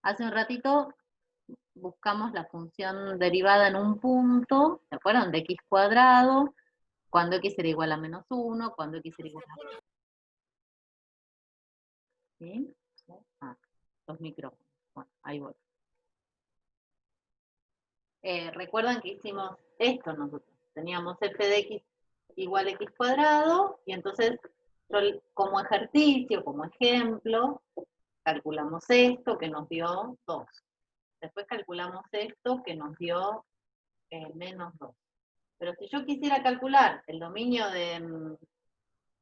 Hace un ratito buscamos la función derivada en un punto, ¿se acuerdan? De x cuadrado, cuando x era igual a -1, cuando x era igual a... ¿Sí? Los micrófonos. Bueno, ahí voy. Recuerdan que hicimos esto nosotros. Teníamos f de x igual a x cuadrado, y entonces como ejercicio, como ejemplo, calculamos esto que nos dio 2. Después calculamos esto que nos dio -2. Pero si yo quisiera calcular el dominio de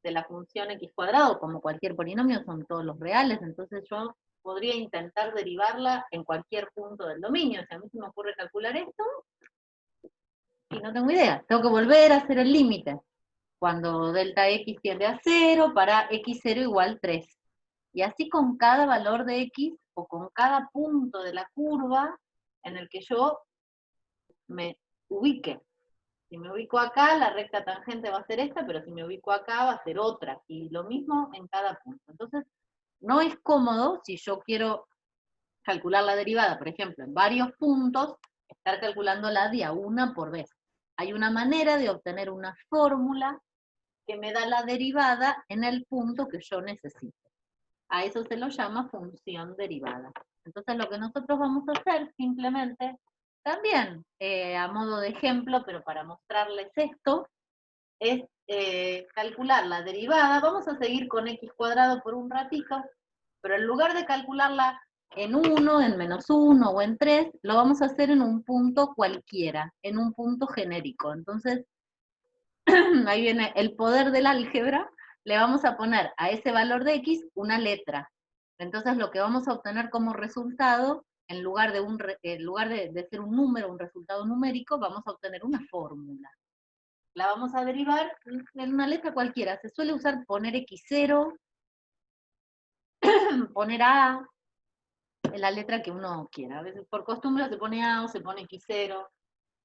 la función x cuadrado, como cualquier polinomio, son todos los reales, entonces yo podría intentar derivarla en cualquier punto del dominio. Si a mí se me ocurre calcular esto, y no tengo idea, tengo que volver a hacer el límite. Cuando delta x tiende a 0, para x0 igual 3. Y así con cada valor de x, o con cada punto de la curva en el que yo me ubique. Si me ubico acá, la recta tangente va a ser esta, pero si me ubico acá va a ser otra. Y lo mismo en cada punto. Entonces, no es cómodo, si yo quiero calcular la derivada, por ejemplo, en varios puntos, estar calculándola de a una por vez. Hay una manera de obtener una fórmula que me da la derivada en el punto que yo necesito. A eso se lo llama función derivada. Entonces lo que nosotros vamos a hacer simplemente, también a modo de ejemplo, pero para mostrarles esto, es calcular la derivada. Vamos a seguir con x cuadrado por un ratito, pero en lugar de calcularla en 1, en -1 o en 3, lo vamos a hacer en un punto cualquiera, en un punto genérico. Entonces, ahí viene el poder del álgebra, le vamos a poner a ese valor de x una letra. Entonces lo que vamos a obtener como resultado, en lugar de ser un número, un resultado numérico, vamos a obtener una fórmula. La vamos a derivar en una letra cualquiera. Se suele usar poner x0, poner a, en la letra que uno quiera. A veces por costumbre se pone a o se pone x0.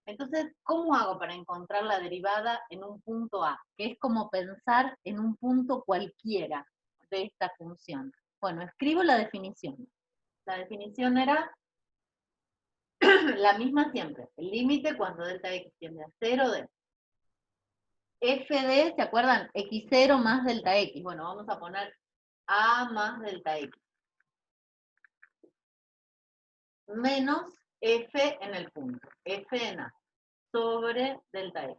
Entonces, ¿cómo hago para encontrar la derivada en un punto A? Que es como pensar en un punto cualquiera de esta función. Bueno, escribo la definición. La definición era la misma siempre. El límite cuando delta x tiende a 0 de f de, ¿se acuerdan? x0 más delta x. Bueno, vamos a poner a más delta x. Menos f en el punto. F en a. Sobre delta x.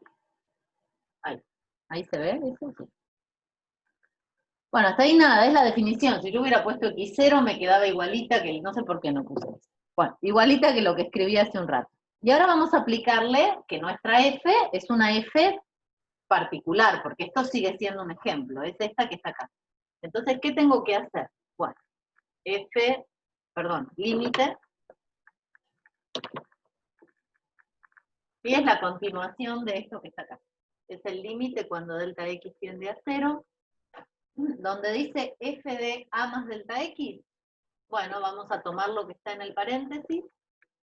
Ahí se ve, eso sí. Bueno, hasta ahí nada, es la definición. Si yo hubiera puesto x0 me quedaba igualita que, no sé por qué no puse eso. Bueno, igualita que lo que escribí hace un rato. Y ahora vamos a aplicarle que nuestra f es una f particular, porque esto sigue siendo un ejemplo, es esta que está acá. Entonces, ¿qué tengo que hacer? Bueno, límite, y es la continuación de esto que está acá. Es el límite cuando delta x tiende a 0, donde dice f de a más delta x. Bueno, vamos a tomar lo que está en el paréntesis,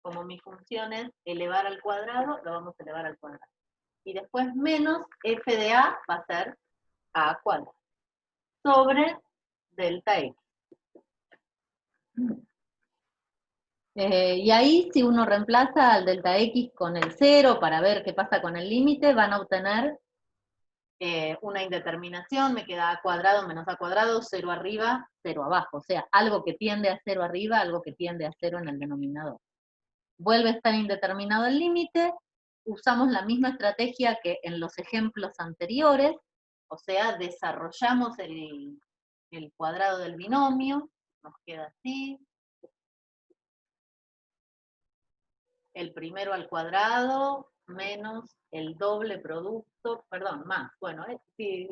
como mi función es elevar al cuadrado, lo vamos a elevar al cuadrado. Y después menos f de a va a ser a cuadrado, sobre delta x. Y ahí, si uno reemplaza al delta x con el 0 para ver qué pasa con el límite, van a obtener una indeterminación, me queda a cuadrado menos a cuadrado, 0 arriba, 0 abajo. O sea, algo que tiende a 0 arriba, algo que tiende a 0 en el denominador. Vuelve a estar indeterminado el límite, usamos la misma estrategia que en los ejemplos anteriores, o sea, desarrollamos el cuadrado del binomio, nos queda así. El primero al cuadrado menos el doble producto, perdón, más, bueno, sí,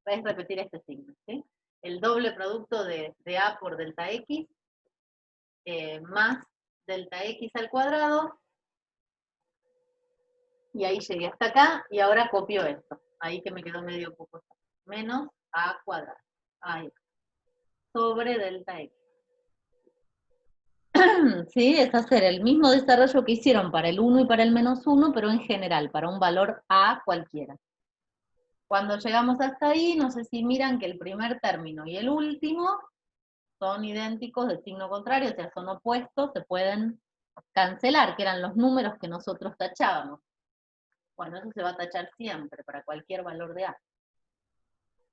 es repetir este signo, ¿sí? El doble producto de a por delta x, más delta x al cuadrado, y ahí llegué hasta acá, y ahora copio esto, ahí que me quedó medio poco, menos a cuadrado, ahí, sobre delta x. Sí, es hacer el mismo desarrollo que hicieron para el 1 y para el -1, pero en general, para un valor a cualquiera. Cuando llegamos hasta ahí, no sé si miran que el primer término y el último son idénticos de signo contrario, o sea, son opuestos, se pueden cancelar, que eran los números que nosotros tachábamos. Bueno, eso se va a tachar siempre, para cualquier valor de A.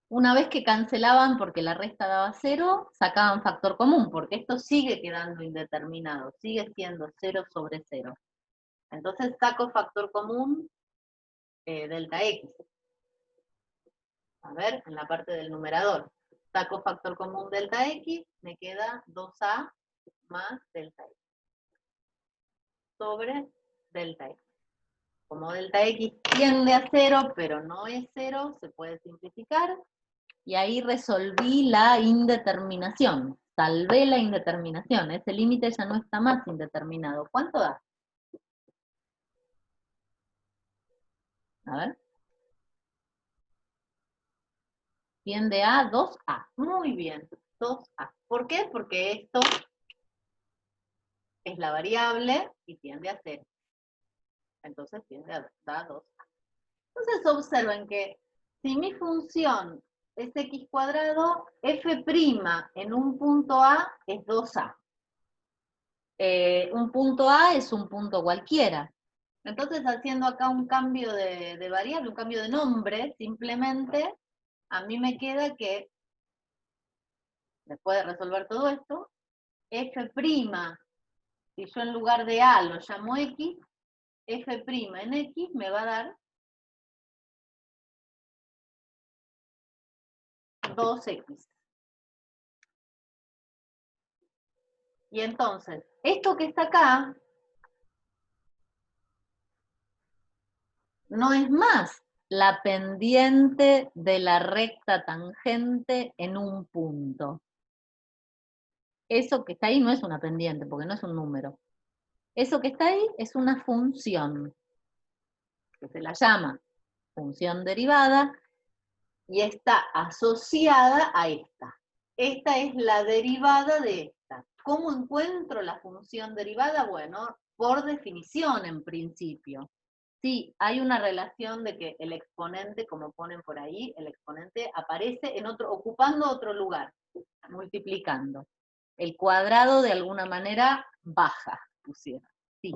Una vez que cancelaban porque la resta daba 0, sacaban factor común, porque esto sigue quedando indeterminado, sigue siendo 0 sobre 0. Entonces saco factor común delta X. A ver, en la parte del numerador. Saco factor común delta X, me queda 2A más delta X. Sobre delta X. Como delta X tiende a 0, pero no es 0, se puede simplificar. Y ahí resolví la indeterminación. Salvé la indeterminación. Ese límite ya no está más indeterminado. ¿Cuánto da? A ver. Tiende a 2A. Muy bien, 2A. ¿Por qué? Porque esto es la variable y tiende a 0. Entonces tiende a dar 2A. Entonces observen que si mi función es x cuadrado, f' en un punto A es 2A. Un punto A es un punto cualquiera. Entonces, haciendo acá un cambio de variable, un cambio de nombre, simplemente, a mí me queda que, después de resolver todo esto, f', si yo en lugar de A lo llamo x, f' en x me va a dar 2x. Y entonces, esto que está acá, no es más la pendiente de la recta tangente en un punto. Eso que está ahí no es una pendiente, porque no es un número. Eso que está ahí es una función, que se la llama función derivada, y está asociada a esta. Esta es la derivada de esta. ¿Cómo encuentro la función derivada? Bueno, por definición en principio. Sí, hay una relación de que el exponente, como ponen por ahí, el exponente aparece en otro, ocupando otro lugar, multiplicando. El cuadrado de alguna manera baja, pusieron. Sí.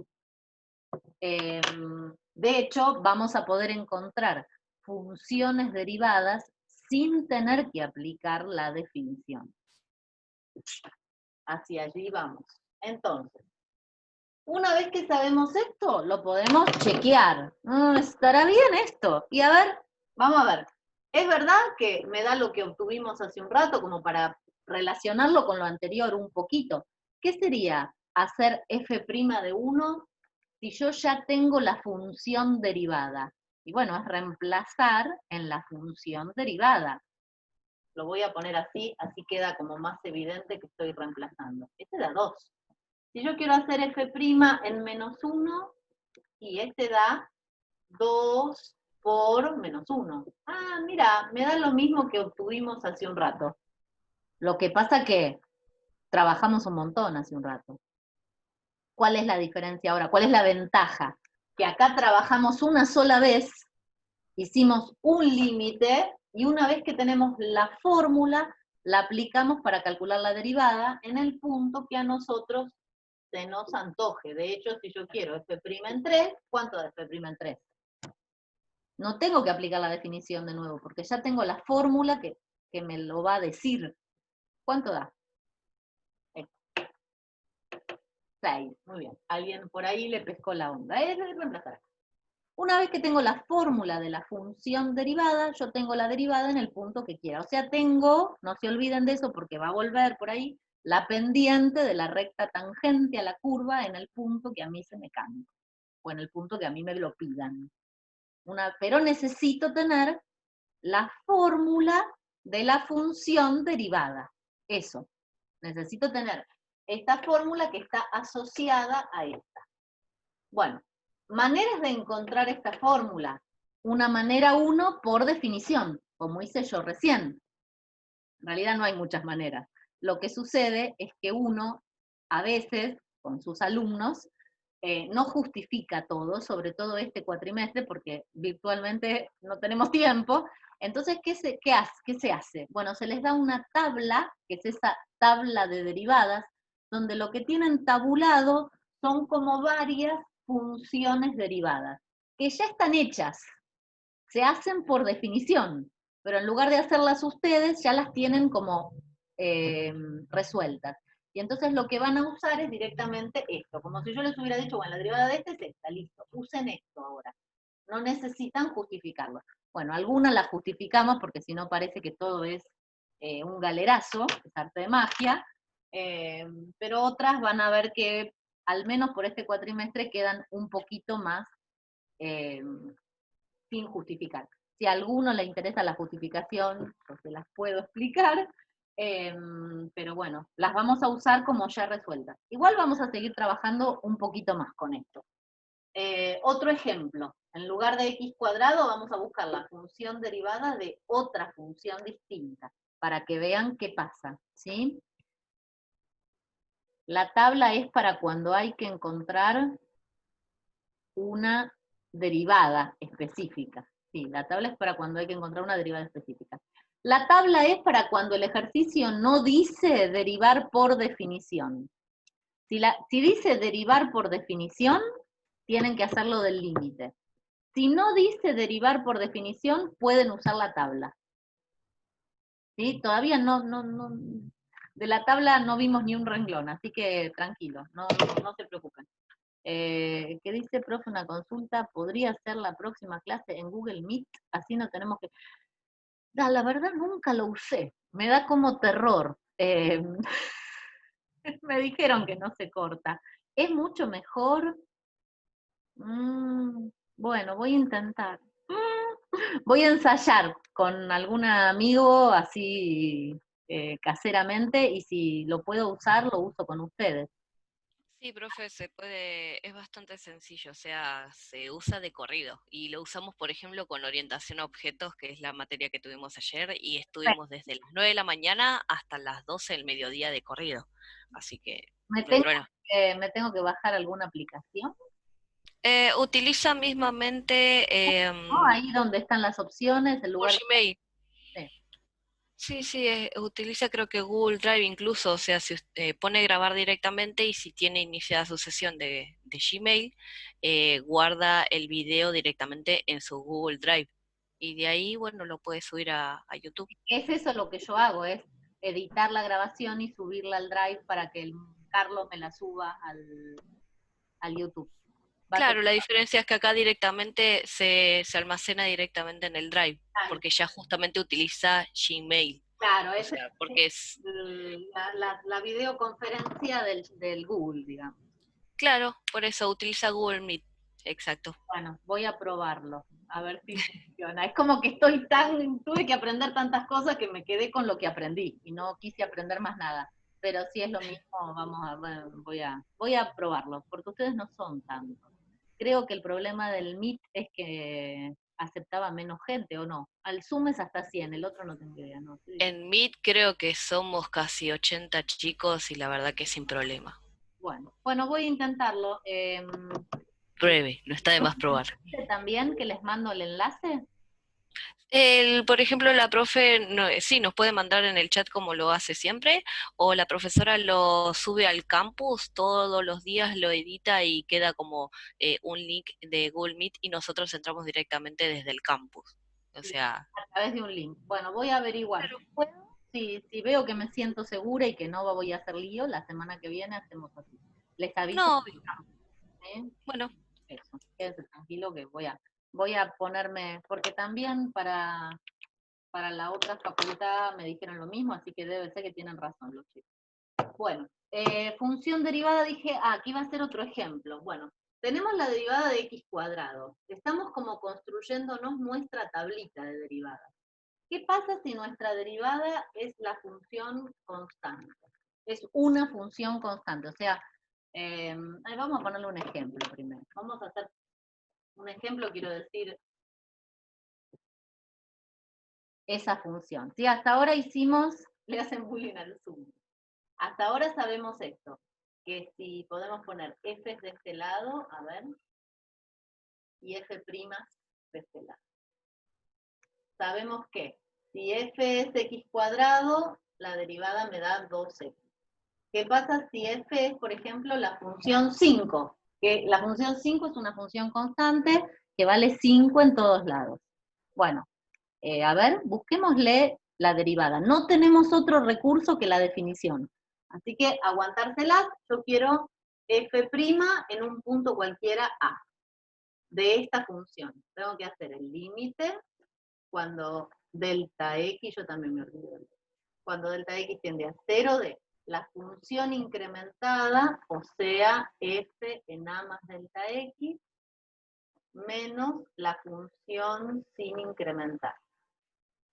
De hecho, vamos a poder encontrar funciones derivadas sin tener que aplicar la definición. Hacia allí vamos. Entonces, una vez que sabemos esto, lo podemos chequear. ¿Estará bien esto? Y a ver, vamos a ver. ¿Es verdad que me da lo que obtuvimos hace un rato como para relacionarlo con lo anterior un poquito? ¿Qué sería hacer f' de 1 si yo ya tengo la función derivada? Y bueno, es reemplazar en la función derivada. Lo voy a poner así, así queda como más evidente que estoy reemplazando. Este da 2. Si yo quiero hacer f' en menos 1, y este da 2 por menos 1. Ah, mira, me da lo mismo que obtuvimos hace un rato. Lo que pasa que trabajamos un montón hace un rato. ¿Cuál es la diferencia ahora? ¿Cuál es la ventaja? Que acá trabajamos una sola vez, hicimos un límite, y una vez que tenemos la fórmula, la aplicamos para calcular la derivada en el punto que a nosotros se nos antoje. De hecho, si yo quiero f' en 3, ¿cuánto da f' en 3? No tengo que aplicar la definición de nuevo, porque ya tengo la fórmula que me lo va a decir. ¿Cuánto da? 6, muy bien. Alguien por ahí le pescó la onda. Es reemplazar. Una vez que tengo la fórmula de la función derivada, yo tengo la derivada en el punto que quiera. O sea, tengo, no se olviden de eso porque va a volver por ahí, la pendiente de la recta tangente a la curva en el punto que a mí se me cante, o en el punto que a mí me lo pidan. Pero necesito tener la fórmula de la función derivada. Eso. Necesito tener esta fórmula que está asociada a esta. Bueno, maneras de encontrar esta fórmula. Una manera 1 por definición, como hice yo recién. En realidad no hay muchas maneras. Lo que sucede es que uno, a veces, con sus alumnos, no justifica todo, sobre todo este cuatrimestre, porque virtualmente no tenemos tiempo, Entonces, ¿qué se hace? Bueno, se les da una tabla, que es esa tabla de derivadas, donde lo que tienen tabulado son como varias funciones derivadas, que ya están hechas, se hacen por definición, pero en lugar de hacerlas ustedes, ya las tienen como resueltas. Y entonces lo que van a usar es directamente esto, como si yo les hubiera dicho, bueno, la derivada de este es esta, listo, usen esto ahora. No necesitan justificarlo. Bueno, algunas las justificamos porque si no parece que todo es un galerazo, es arte de magia, pero otras van a ver que al menos por este cuatrimestre quedan un poquito más eh, sin justificar. Si a alguno le interesa la justificación, pues se las puedo explicar, pero bueno, las vamos a usar como ya resueltas. Igual vamos a seguir trabajando un poquito más con esto. Otro ejemplo, en lugar de x cuadrado vamos a buscar la función derivada de otra función distinta, para que vean qué pasa, ¿sí? La tabla es para cuando hay que encontrar una derivada específica. Sí, la tabla es para cuando hay que encontrar una derivada específica. La tabla es para cuando el ejercicio no dice derivar por definición. Si dice derivar por definición, tienen que hacerlo del límite. Si no dice derivar por definición, pueden usar la tabla. ¿Sí? Todavía no, de la tabla no vimos ni un renglón, así que tranquilos, no se preocupen. ¿Qué dice, profe? Una consulta, ¿podría ser la próxima clase en Google Meet? Así no tenemos que... La verdad nunca lo usé, me da como terror. Me dijeron que no se corta. ¿Es mucho mejor? Bueno, voy a intentar. Voy a ensayar con algún amigo así caseramente y si lo puedo usar, lo uso con ustedes. Sí, profe, se puede, es bastante sencillo, o sea, se usa de corrido y lo usamos, por ejemplo, con orientación a objetos, que es la materia que tuvimos ayer, y estuvimos desde las 9 de la mañana hasta las 12 del mediodía de corrido, así que ¿Me no hay tengo, problema. me tengo que bajar alguna aplicación? Utiliza mismamente ¿No? Ahí donde están las opciones, el por lugar Gmail. de... Sí, sí, utiliza creo que Google Drive incluso, o sea, si pone grabar directamente y si tiene iniciada su sesión de Gmail, guarda el video directamente en su Google Drive. Y de ahí, bueno, lo puede subir a YouTube. Es eso lo que yo hago, es editar la grabación y subirla al Drive para que el Carlos me la suba al YouTube. Claro, la diferencia es que acá directamente se almacena directamente en el Drive, porque ya justamente utiliza Gmail. Claro, O es sea, porque es, la videoconferencia del Google, digamos. claro, por eso utiliza Google Meet. Exacto. Bueno, voy a probarlo, a ver si funciona. Es como que tuve que aprender tantas cosas que me quedé con lo que aprendí y no quise aprender más nada. Pero si es lo mismo, bueno, voy a probarlo, porque ustedes no son tantos. Creo que el problema del Meet es que aceptaba menos gente, ¿o no? Al Zoom es hasta 100, el otro no tengo idea, ¿no? Sí. En Meet creo que somos casi 80 chicos y la verdad que sin problema. Bueno, voy a intentarlo. Pruebe, no está de más probar. También que les mando el enlace. Por ejemplo, la profe sí nos puede mandar en el chat como lo hace siempre, o la profesora lo sube al campus todos los días, lo edita y queda como un link de Google Meet y nosotros entramos directamente desde el campus. O sea, A través de un link. Bueno, voy a averiguar. Si puedo, si veo que me siento segura y que no voy a hacer lío, la semana que viene hacemos así. Les aviso. no, ¿Eh? bueno, Eso, quédense tranquilo que voy a ponerme, porque también para la otra facultad me dijeron lo mismo, así que debe ser que tienen razón los chicos. Bueno, función derivada, dije, aquí va a ser otro ejemplo. Bueno, tenemos la derivada de x cuadrado. Estamos como construyéndonos nuestra tablita de derivadas. ¿Qué pasa si nuestra derivada es la función constante? Es una función constante, o sea, vamos a ponerle un ejemplo primero. Vamos a hacer un ejemplo, quiero decir, esa función. ¿Sí? Hasta ahora hicimos, le hacen bullying al Zoom. Hasta ahora sabemos esto, que si podemos poner f de este lado, a ver, y f' de este lado. sabemos que si f es x cuadrado, la derivada me da 2x. ¿Qué pasa si f es, por ejemplo, la función 5? Que la función 5 es una función constante que vale 5 en todos lados. Bueno, a ver, busquémosle la derivada. No tenemos otro recurso que la definición. Así que aguantárselas, yo quiero f' en un punto cualquiera a de esta función. Tengo que hacer el límite cuando delta x, yo también me olvido, cuando delta x tiende a 0 de la función incrementada, o sea, f en a más delta x, menos la función sin incrementar,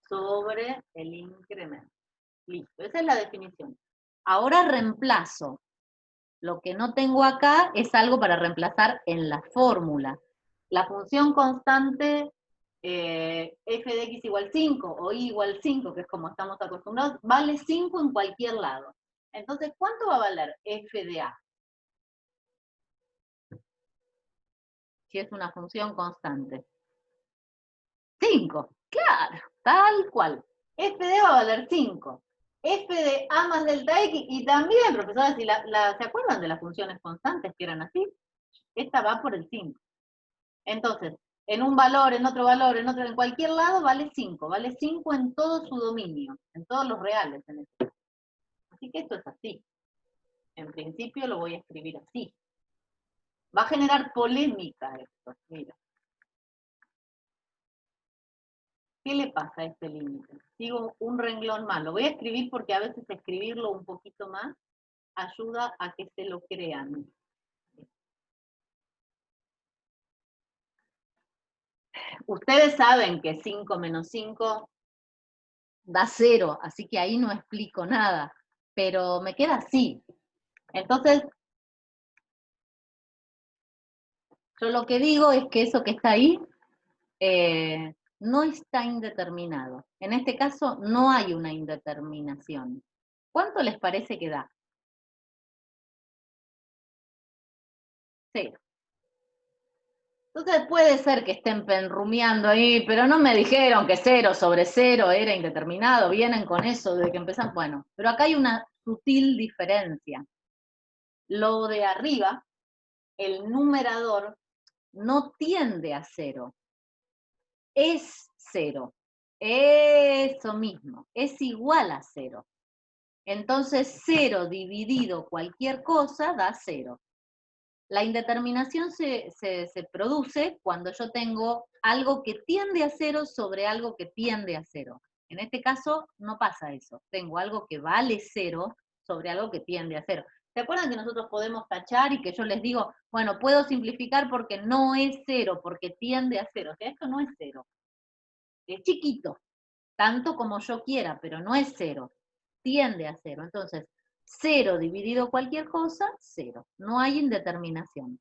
sobre el incremento. Listo, esa es la definición. Ahora reemplazo. Lo que no tengo acá es algo para reemplazar en la fórmula. La función constante f de x igual 5 o y igual 5, que es como estamos acostumbrados, vale 5 en cualquier lado. Entonces, ¿cuánto va a valer f de a? Si es una función constante. 5, claro, tal cual. F de a va a valer 5. F de a más delta x, y también, profesora, si ¿se acuerdan de las funciones constantes que eran así? Esta va por el 5. Entonces, en un valor, en otro valor, en otro, en cualquier lado, vale 5 en todo su dominio, en todos los reales. Así que esto es así. En principio lo voy a escribir así. Va a generar polémica esto, mira. ¿Qué le pasa a este límite? Sigo un renglón más. Lo voy a escribir porque a veces escribirlo un poquito más ayuda a que se lo crean. Ustedes saben que 5 menos 5 da 0, así que ahí no explico nada, pero me queda así. Entonces, yo lo que digo es que eso que está ahí no está indeterminado. En este caso no hay una indeterminación. ¿Cuánto les parece que da? 0. Entonces puede ser que estén penrumiando ahí, pero no me dijeron que 0 sobre 0 era indeterminado, vienen con eso desde que empezan. Bueno, pero acá hay una sutil diferencia. Lo de arriba, el numerador, no tiende a 0, es 0. Eso mismo, es igual a 0. Entonces 0 dividido cualquier cosa da 0. La indeterminación se produce cuando yo tengo algo que tiende a 0 sobre algo que tiende a 0. En este caso no pasa eso. Tengo algo que vale 0 sobre algo que tiende a 0. ¿Se acuerdan que nosotros podemos tachar y que yo les digo, bueno, puedo simplificar porque no es 0, porque tiende a 0? O sea, esto no es 0. Es chiquito, tanto como yo quiera, pero no es 0. Tiende a 0. Entonces, 0 dividido cualquier cosa, 0. No hay indeterminación.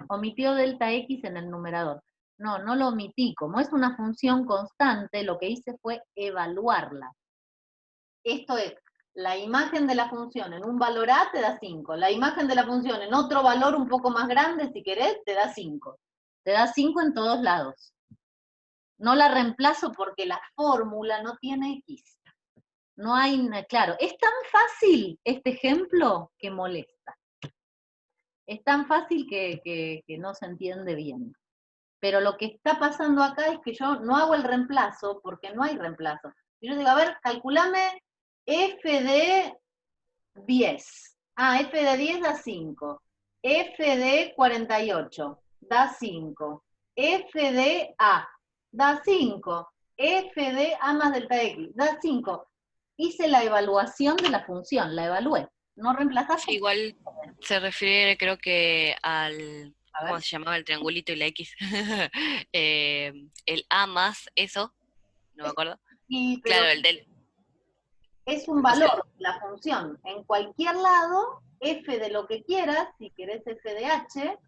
Omitió delta x en el numerador. No, no lo omití. Como es una función constante, lo que hice fue evaluarla. Esto es, la imagen de la función en un valor a te da 5. La imagen de la función en otro valor un poco más grande, si querés, te da 5. Te da 5 en todos lados. No la reemplazo porque la fórmula no tiene x. No hay, claro, es tan fácil este ejemplo que molesta. Es tan fácil que no se entiende bien. Pero lo que está pasando acá es que yo no hago el reemplazo porque no hay reemplazo. Y yo digo, a ver, calculame f de 10. Ah, f de 10 da 5. F de 48 da 5. F de a da 5. F de a más delta x da 5. Hice la evaluación de la función, la evalué. No reemplazaste. Sí, igual se refiere creo que al, A ¿cómo ver. se llamaba? El triangulito y la X. El A más eso, no me acuerdo. Sí, pero Claro, el del, es un o sea, valor, la función. En cualquier lado, f de lo que quieras, si querés f de h,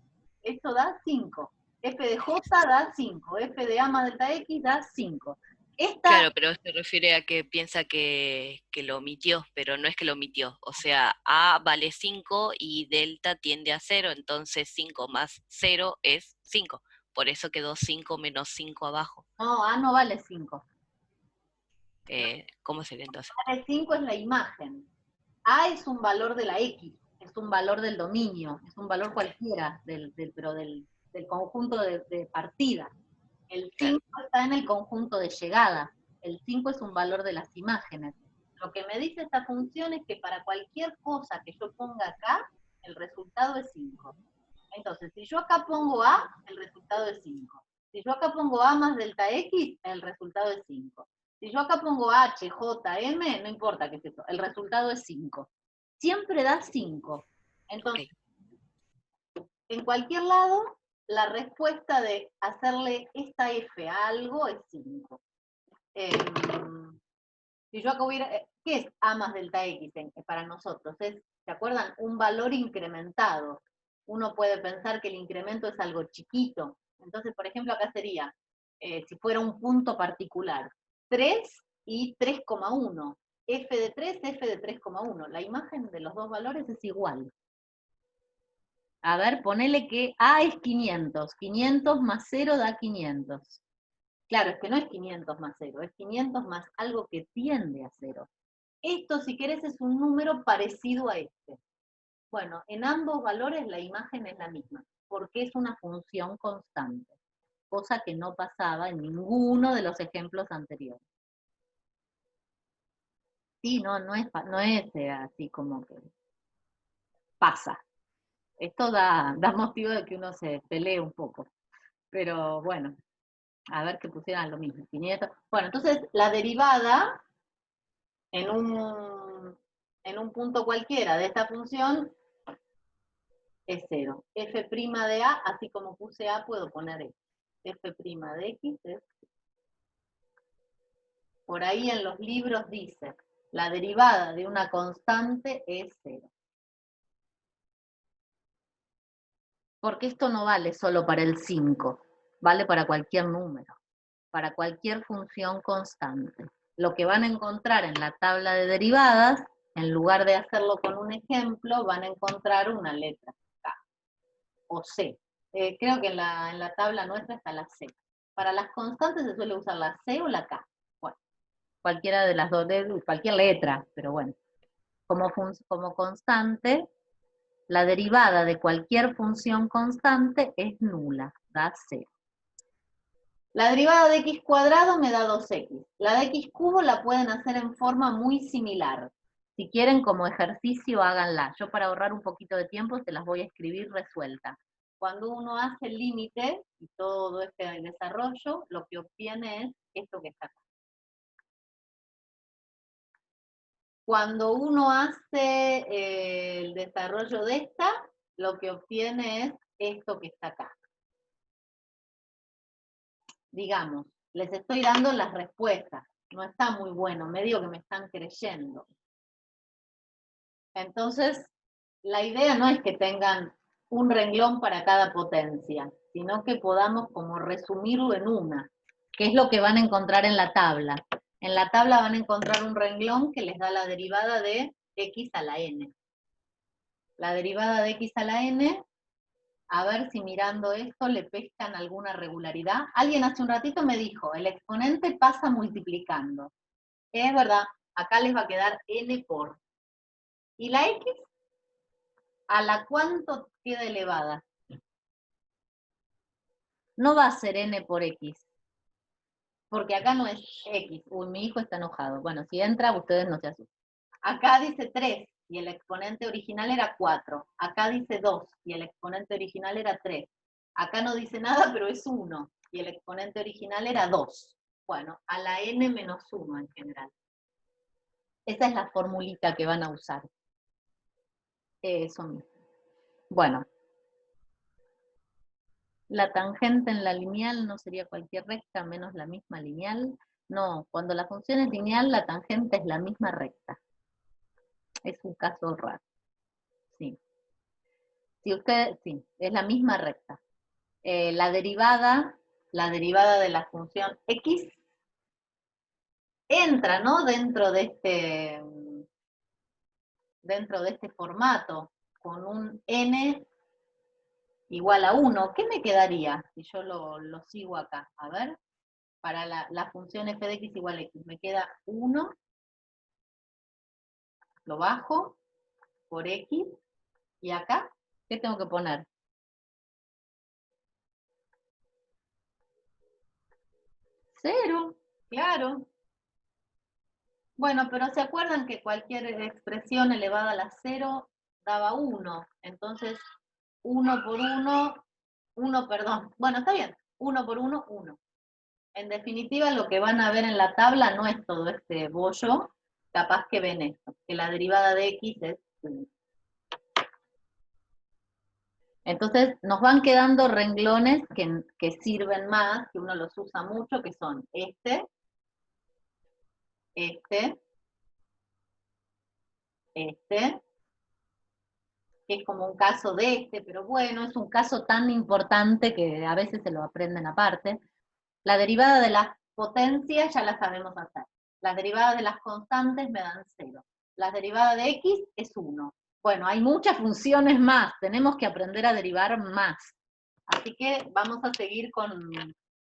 esto da 5. F de j da 5. F de a más delta x da 5. Esta, claro, pero se refiere a que piensa que lo omitió, pero no es que lo omitió. O sea, A vale 5 y delta tiende a 0, entonces 5 más 0 es 5. Por eso quedó 5 menos 5 abajo. no, a no vale 5. ¿Cómo sería entonces? El 5 es la imagen. A es un valor de la X, es un valor del dominio, es un valor cualquiera, pero del conjunto de partida. El Claro. 5 está en el conjunto de llegada. El 5 es un valor de las imágenes. Lo que me dice esta función es que para cualquier cosa que yo ponga acá, el resultado es 5. Entonces, si yo acá pongo A, el resultado es 5. Si yo acá pongo A más delta X, el resultado es 5. Si yo acá pongo H, J, M, no importa qué es eso, el resultado es 5. Siempre da 5. Ok. Entonces, en cualquier lado, la respuesta de hacerle esta F a algo es 5. Si yo acá hubiera, ¿qué es A más delta X para nosotros? Es, ¿se acuerdan? Un valor incrementado. Uno puede pensar que el incremento es algo chiquito. Entonces, por ejemplo, acá sería, si fuera un punto particular, 3 y 3,1. F de 3, F de 3,1. La imagen de los dos valores es igual. A ver, ponele que A es 500. 500 más 0 da 500. Claro, es que no es 500 más 0, es 500 más algo que tiende a 0. Esto, si querés, es un número parecido a este. Bueno, en ambos valores la imagen es la misma, porque es una función constante, cosa que no pasaba en ninguno de los ejemplos anteriores. Sí, no es así como que pasa. Esto da motivo de que uno se pelee un poco. Pero bueno, a ver que pusieran lo mismo. 500. Bueno, entonces la derivada en un punto cualquiera de esta función es 0. F' de A, así como puse A, puedo poner X. F' de X es... Por ahí en los libros dice, la derivada de una constante es 0. Porque esto no vale solo para el 5, vale para cualquier número, para cualquier función constante. Lo que van a encontrar en la tabla de derivadas, en lugar de hacerlo con un ejemplo, van a encontrar una letra K o C. Creo que en la tabla nuestra está la C. Para las constantes se suele usar la C o la K. Bueno, cualquiera de las dos, cualquier letra, pero bueno. Como constante, la derivada de cualquier función constante es nula, da 0. La derivada de x cuadrado me da 2x. La de x cubo la pueden hacer en forma muy similar. Si quieren, como ejercicio, háganla. Yo, para ahorrar un poquito de tiempo, se las voy a escribir resuelta. Cuando uno hace el límite y todo este desarrollo, lo que obtiene es esto que está acá. Cuando uno hace el desarrollo de esta, lo que obtiene es esto que está acá. Digamos, les estoy dando las respuestas. No está muy bueno, medio que me están creyendo. Entonces, la idea no es que tengan un renglón para cada potencia, sino que podamos como resumirlo en una, que es lo que van a encontrar en la tabla. En la tabla van a encontrar un renglón que les da la derivada de x a la n. La derivada de x a la n, a ver si mirando esto le pescan alguna regularidad. Alguien hace un ratito me dijo, el exponente pasa multiplicando. Es verdad, acá les va a quedar n por. ¿Y la x? ¿A la cuánto queda elevada? No va a ser n por x, porque acá no es x. Uy, mi hijo está enojado. Bueno, si entra, ustedes no se asustan. Acá dice 3, y el exponente original era 4. Acá dice 2, y el exponente original era 3. Acá no dice nada, pero es 1, y el exponente original era 2. Bueno, a la n menos 1 en general. Esa es la formulita que van a usar. Eso mismo. Bueno, la tangente en la lineal no sería cualquier recta menos la misma lineal. No, cuando la función es lineal, la tangente es la misma recta. Es un caso raro. Sí. Si usted, sí, es la misma recta. La derivada de la función x entra, ¿no? Dentro de este formato, con un n igual a 1. ¿Qué me quedaría si yo lo sigo acá? A ver. para la función f de x igual a x. Me queda 1, lo bajo, por x, y acá, ¿qué tengo que poner? 0, claro. Bueno, pero ¿se acuerdan que cualquier expresión elevada a la 0 daba 1? Entonces, 1 por 1, 1, perdón. Bueno, está bien. 1 por 1, 1. En definitiva, lo que van a ver en la tabla no es todo este bollo. Capaz que ven esto, que la derivada de x es 1. Entonces, nos van quedando renglones que sirven más, que uno los usa mucho, que son este, que es como un caso de este, pero bueno, es un caso tan importante que a veces se lo aprenden aparte. La derivada de las potencias ya la sabemos hacer. Las derivadas de las constantes me dan 0. Las derivadas de x es 1. Bueno, hay muchas funciones más, tenemos que aprender a derivar más. Así que vamos a seguir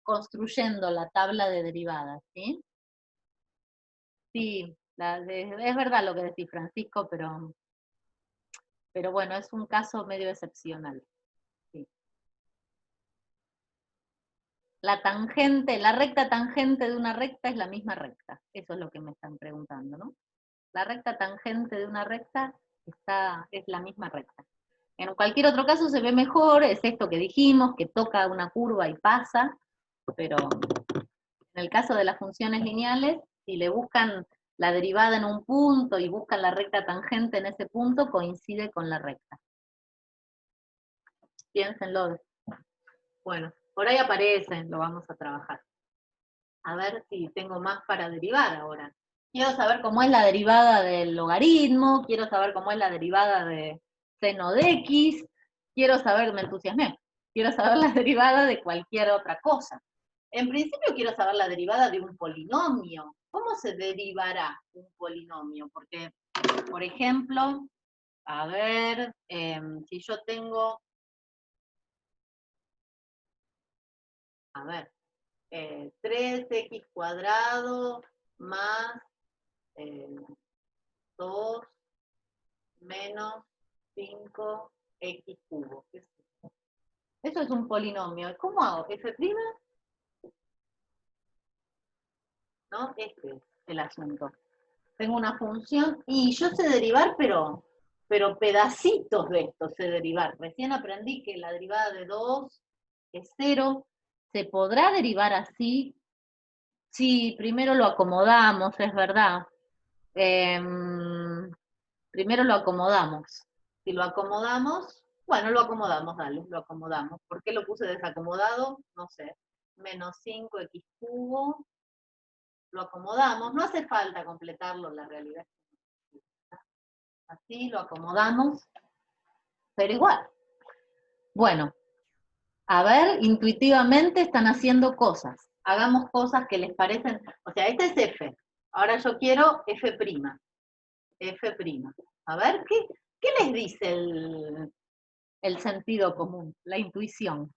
construyendo la tabla de derivadas, ¿sí? Sí, es verdad lo que decís, Francisco, pero bueno, es un caso medio excepcional. Sí. La tangente, la recta tangente de una recta es la misma recta. Eso es lo que me están preguntando, ¿no? La recta tangente de una recta es la misma recta. En cualquier otro caso se ve mejor, es esto que dijimos, que toca una curva y pasa, pero en el caso de las funciones lineales, si le buscan la derivada en un punto y buscan la recta tangente en ese punto, coincide con la recta. Piénsenlo. Bueno, por ahí aparecen, lo vamos a trabajar. A ver si tengo más para derivar ahora. Quiero saber cómo es la derivada del logaritmo, quiero saber cómo es la derivada de seno de x, quiero saber, me entusiasmé, quiero saber la derivada de cualquier otra cosa. En principio quiero saber la derivada de un polinomio. ¿Cómo se derivará un polinomio? Porque, por ejemplo, a ver, si yo tengo, a ver, 3x cuadrado más 2 menos 5x cubo. ¿Qué es eso? Eso es un polinomio. ¿Cómo hago? ¿F'? ¿No? Este es el asunto. Tengo una función y yo sé derivar, pero pedacitos de esto sé derivar. Recién aprendí que la derivada de 2 es 0. ¿Se podrá derivar así? Sí, primero lo acomodamos, es verdad. Primero lo acomodamos. Si lo acomodamos, bueno, lo acomodamos, dale, lo acomodamos. ¿Por qué lo puse desacomodado? No sé. Menos 5x cubo, lo acomodamos. No hace falta completarlo, la realidad. Así lo acomodamos, pero igual. Bueno, a ver, intuitivamente están haciendo cosas. Hagamos cosas que les parecen, o sea, este es f. Ahora yo quiero f'. F'. A ver, ¿qué les dice el sentido común, la intuición?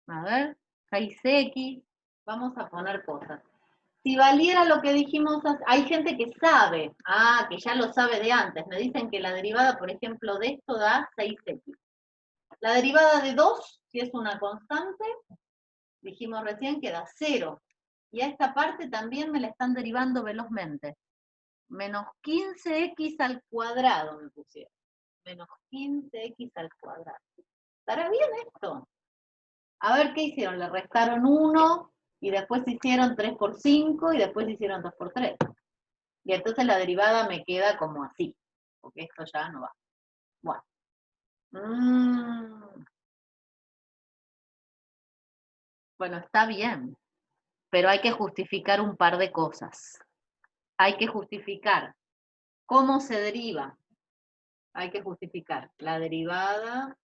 A ver, 6x, vamos a poner cosas. Si valiera lo que dijimos, hay gente que sabe, que ya lo sabe de antes, me dicen que la derivada, por ejemplo, de esto da 6x. La derivada de 2, si es una constante, dijimos recién que da 0. Y a esta parte también me la están derivando velozmente. Menos 15x al cuadrado me pusieron. Menos 15x al cuadrado. ¿Estará bien esto? A ver, ¿qué hicieron? Le restaron 1, y después hicieron 3 por 5, y después hicieron 2 por 3. Y entonces la derivada me queda como así, porque esto ya no va. Bueno. Bueno, está bien, pero hay que justificar un par de cosas. Hay que justificar cómo se deriva. Hay que justificar la derivada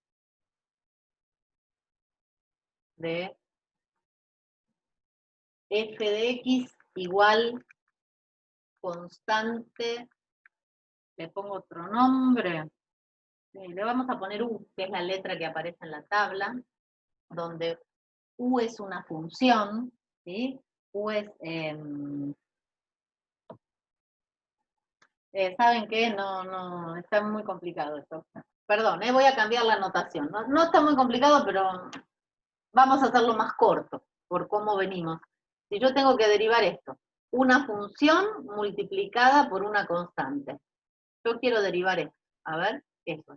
de f de x igual constante, le pongo otro nombre, le vamos a poner U, que es la letra que aparece en la tabla, donde U es una función, ¿sí? U es, ¿saben qué? No, está muy complicado esto. Perdón, voy a cambiar la notación. No está muy complicado, pero vamos a hacerlo más corto, por cómo venimos. Si yo tengo que derivar esto, una función multiplicada por una constante. Yo quiero derivar esto. A ver, eso.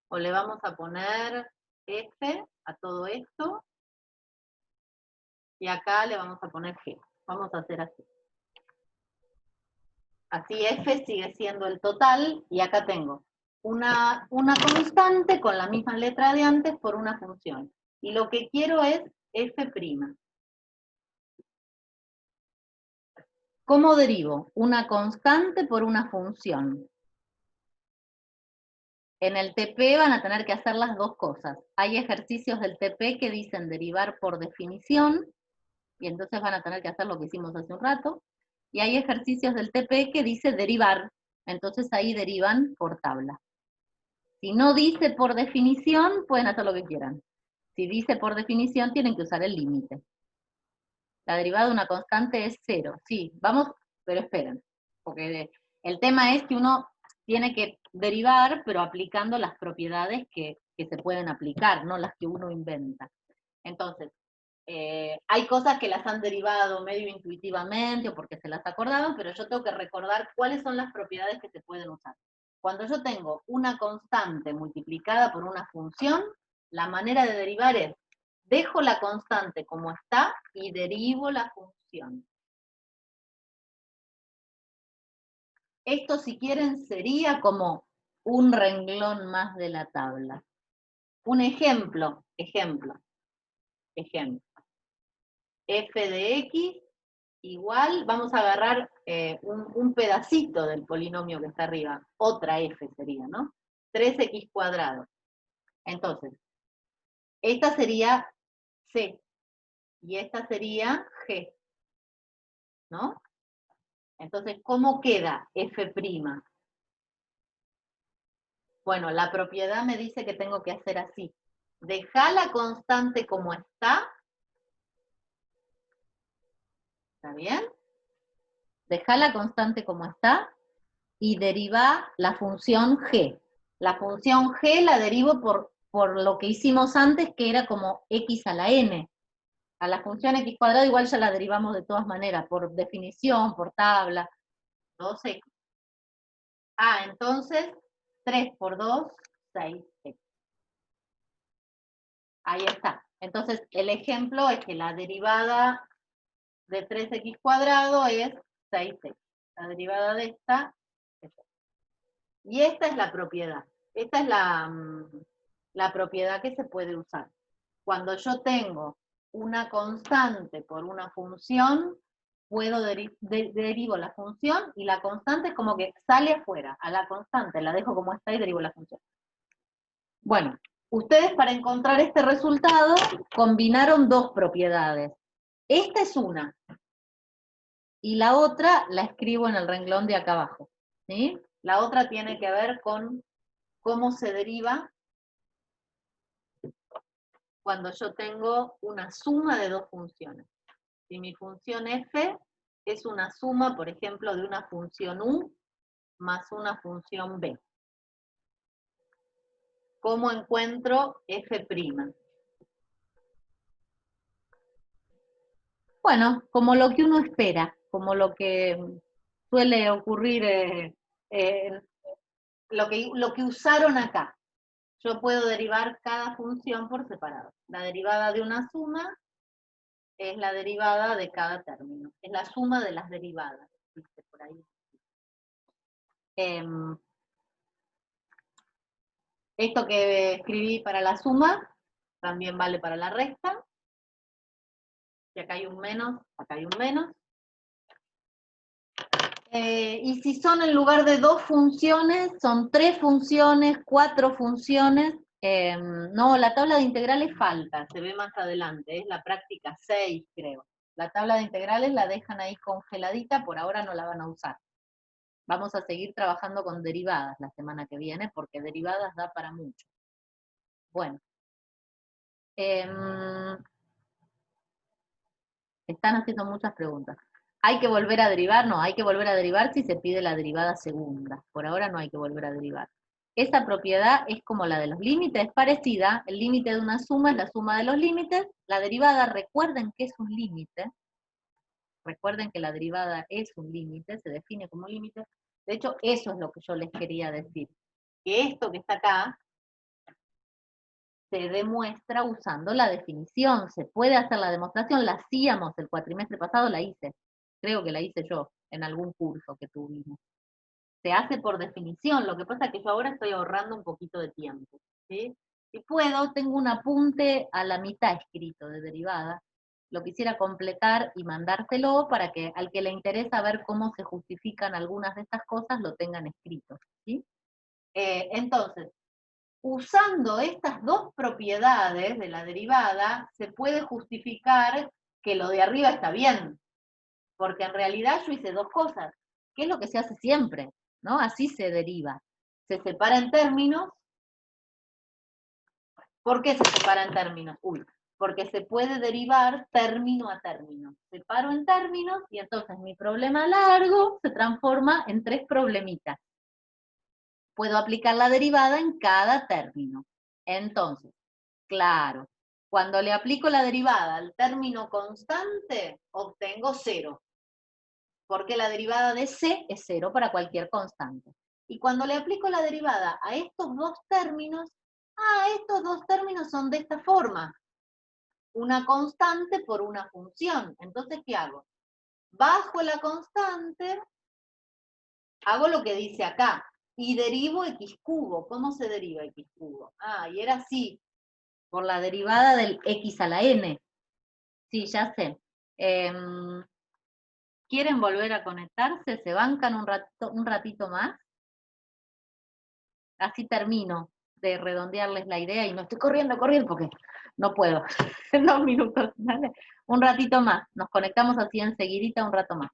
O le vamos a poner F a todo esto, y acá le vamos a poner G. Vamos a hacer así. Así F sigue siendo el total, y acá tengo una constante con la misma letra de antes por una función. Y lo que quiero es F'. ¿Cómo derivo? Una constante por una función. En el TP van a tener que hacer las dos cosas. Hay ejercicios del TP que dicen derivar por definición, y entonces van a tener que hacer lo que hicimos hace un rato. Y hay ejercicios del TP que dice derivar, entonces ahí derivan por tabla. Si no dice por definición, pueden hacer lo que quieran. Si dice por definición, tienen que usar el límite. La derivada de una constante es 0. Sí, vamos, pero esperen, porque el tema es que uno tiene que derivar, pero aplicando las propiedades que se pueden aplicar, no las que uno inventa. Entonces, hay cosas que las han derivado medio intuitivamente o porque se las acordaban, pero yo tengo que recordar cuáles son las propiedades que se pueden usar. Cuando yo tengo una constante multiplicada por una función, la manera de derivar es, dejo la constante como está y derivo la función. Esto, si quieren, sería como un renglón más de la tabla. Un ejemplo. F de X igual, vamos a agarrar un pedacito del polinomio que está arriba, otra F sería, ¿no? 3x cuadrado. Entonces, esta sería C, y esta sería G, ¿no? Entonces, ¿cómo queda F'? Bueno, la propiedad me dice que tengo que hacer así. Deja la constante como ¿está bien? Deja la constante como está, y deriva la función g. La función g la derivo por lo que hicimos antes, que era como x a la n. A la función x cuadrado igual ya la derivamos de todas maneras, por definición, por tabla, 2x. Entonces, 3 por 2, 6x. Ahí está. Entonces, el ejemplo es que la derivada de 3x cuadrado es 6x. La derivada de esta es 6. Y esta es la propiedad. Esta es la propiedad que se puede usar. Cuando yo tengo una constante por una función, puedo derivo la función, y la constante es como que sale afuera. A la constante la dejo como está y derivo la función. Bueno, ustedes para encontrar este resultado combinaron dos propiedades. Esta es una, y la otra la escribo en el renglón de acá abajo, ¿sí? La otra tiene que ver con cómo se deriva cuando yo tengo una suma de dos funciones. Si mi función f es una suma, por ejemplo, de una función u más una función b. ¿Cómo encuentro f'? Bueno, como lo que uno espera, como lo que suele ocurrir, eh, lo que usaron acá. Yo puedo derivar cada función por separado. La derivada de una suma es la derivada de cada término. Es la suma de las derivadas, dice por ahí. Esto que escribí para la suma también vale para la resta. Y acá hay un menos, acá hay un menos. Y si son en lugar de dos funciones, son tres funciones, cuatro funciones. No, la tabla de integrales falta, se ve más adelante, es la práctica 6, creo. La tabla de integrales la dejan ahí congeladita, por ahora no la van a usar. Vamos a seguir trabajando con derivadas la semana que viene, porque derivadas da para mucho. Bueno. Están haciendo muchas preguntas. ¿Hay que volver a derivar? No, hay que volver a derivar si se pide la derivada segunda. Por ahora no hay que volver a derivar. Esa propiedad es como la de los límites, es parecida. El límite de una suma es la suma de los límites. La derivada, recuerden que es un límite. Recuerden que la derivada es un límite, se define como límite. De hecho, eso es lo que yo les quería decir. Que esto que está acá se demuestra usando la definición. Se puede hacer la demostración, la hacíamos el cuatrimestre pasado, la hice. Creo que la hice yo en algún curso que tuvimos. Se hace por definición, lo que pasa es que yo ahora estoy ahorrando un poquito de tiempo. ¿Sí? Si puedo, tengo un apunte a la mitad escrito de derivada. Lo quisiera completar y mandárselo para que al que le interesa ver cómo se justifican algunas de estas cosas lo tengan escrito. ¿Sí? Entonces, usando estas dos propiedades de la derivada, se puede justificar que lo de arriba está bien, porque en realidad yo hice dos cosas, que es lo que se hace siempre, ¿no? Así se deriva. Se separa en términos. ¿Por qué se separa en términos? Porque se puede derivar término a término. Separo en términos y entonces mi problema largo se transforma en 3 problemitas. Puedo aplicar la derivada en cada término. Entonces, claro, cuando le aplico la derivada al término constante, obtengo 0. Porque la derivada de c es 0 para cualquier constante. Y cuando le aplico la derivada a estos dos términos, estos dos términos son de esta forma. Una constante por una función. Entonces, ¿qué hago? Bajo la constante, hago lo que dice acá, y derivo x cubo. ¿Cómo se deriva x cubo? Y era así, por la derivada del x a la n. Sí, ya sé. ¿Quieren volver a conectarse? ¿Se bancan un ratito más? Así termino de redondearles la idea y no estoy corriendo porque no puedo. En 2 minutos, ¿vale? Un ratito más. Nos conectamos así enseguidita un rato más.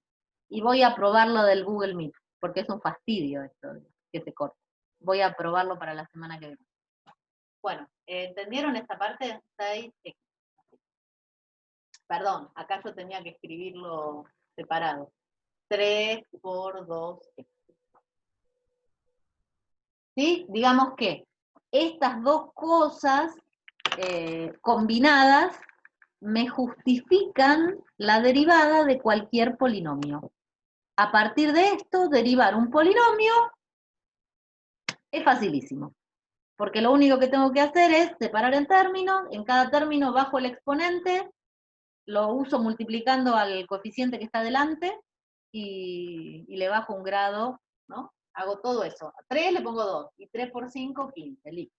Y voy a probar lo del Google Meet, porque es un fastidio esto que se corte. Voy a probarlo para la semana que viene. Bueno, ¿entendieron esta parte? 6x. Perdón, acá yo tenía que escribirlo separado. 3 por 2x. ¿Sí? Digamos que estas dos cosas combinadas me justifican la derivada de cualquier polinomio. A partir de esto, derivar un polinomio es facilísimo, porque lo único que tengo que hacer es separar en términos, en cada término bajo el exponente, lo uso multiplicando al coeficiente que está delante, y le bajo un grado, ¿no? Hago todo eso. A 3 le pongo 2, y 3 por 5, 15, listo.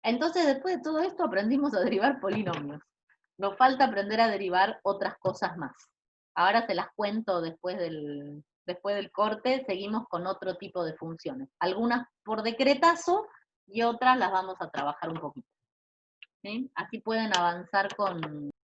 Entonces, después de todo esto, aprendimos a derivar polinomios. Nos falta aprender a derivar otras cosas más. Ahora se las cuento después del corte, seguimos con otro tipo de funciones. Algunas por decretazo y otras las vamos a trabajar un poquito. ¿Sí? Así pueden avanzar con